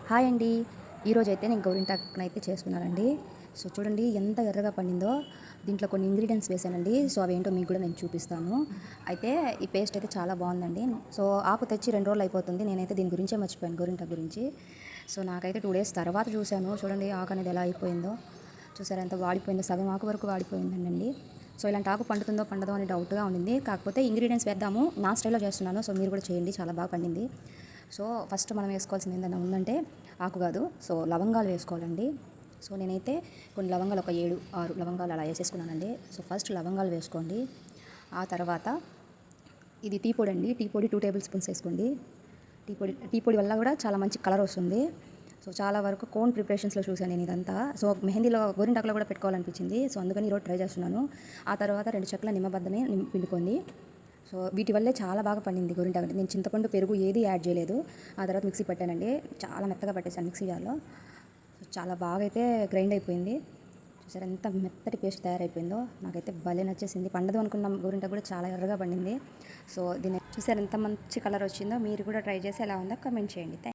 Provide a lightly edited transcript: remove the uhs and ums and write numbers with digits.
Hi అండి. ఈరోజైతే నేను గోరింటాకునైతే చేసుకున్నానండి. సో చూడండి ఎంత ఎర్రగా పండిందో. దీంట్లో కొన్ని ఇంగ్రీడియంట్స్ వేసానండి. సో అవేంటో మీకు కూడా నేను చూపిస్తాను. అయితే ఈ పేస్ట్ అయితే చాలా బాగుందండి. సో ఆకు తెచ్చి 2 రోజులు అయిపోతుంది. నేనైతే దీని గురించే మర్చిపోయాను, గోరింటాకు గురించి. సో నాకైతే 2 డేస్ తర్వాత చూశాను. చూడండి ఆకు అనేది ఎలా అయిపోయిందో. చూసారా ఎంత వాడిపోయిందో, సగం ఆకు వరకు వాడిపోయిందండి. సో ఇలాంటి ఆకు పండుతుందో పండదో అని డౌట్గా ఉండింది. కాకపోతే ఇంగ్రీడియంట్స్ వేద్దాము, నా స్టైల్లో చేస్తున్నాను. సో మీరు కూడా చేయండి, చాలా బాగా పండింది. సో ఫస్ట్ మనం వేసుకోవాల్సింది ఏంటన్నా ఉందంటే ఆకు కాదు, సో లవంగాలు వేసుకోవాలండి. సో నేనైతే కొన్ని లవంగాలు ఒక 7-6 లవంగాలు అలా వేసేసుకున్నానండి. సో ఫస్ట్ లవంగాలు వేసుకోండి. ఆ తర్వాత ఇది టీ పొడి అండి. టీ పొడి 2 టేబుల్ స్పూన్స్ వేసుకోండి. టీ పొడి వల్ల కూడా చాలా మంచి కలర్ వస్తుంది. సో చాలా వరకు కోన్ ప్రిపరేషన్స్లో చూశాను నేను ఇదంతా. సో మెహందీలో గోరింటాకులో కూడా పెట్టుకోవాలనిపించింది. సో అందుకని ఈరోజు ట్రై చేస్తున్నాను. ఆ తర్వాత 2 చెక్కల నిమ్మబద్దనే పిండుకోండి. సో వీటి వల్లే చాలా బాగా పండింది గోరింటాకు. నేను చింతపండు, పెరుగు ఏది యాడ్ చేయలేదు. ఆ తర్వాత మిక్సీ పట్టానండి. చాలా మెత్తగా పట్టేసాను మిక్సీ జార్లో. చాలా బాగా అయితే గ్రైండ్ అయిపోయింది. చూసారు ఎంత మెత్తటి పేస్ట్ తయారైపోయిందో. నాకైతే భలే నచ్చేసింది. పండదు అనుకున్న గోరింటాకు కూడా చాలా ఎర్రగా పండింది. సో దీన్ని చూసారు ఎంత మంచి కలర్ వచ్చిందో. మీరు కూడా ట్రై చేసి ఎలా ఉందో కమెంట్ చేయండి.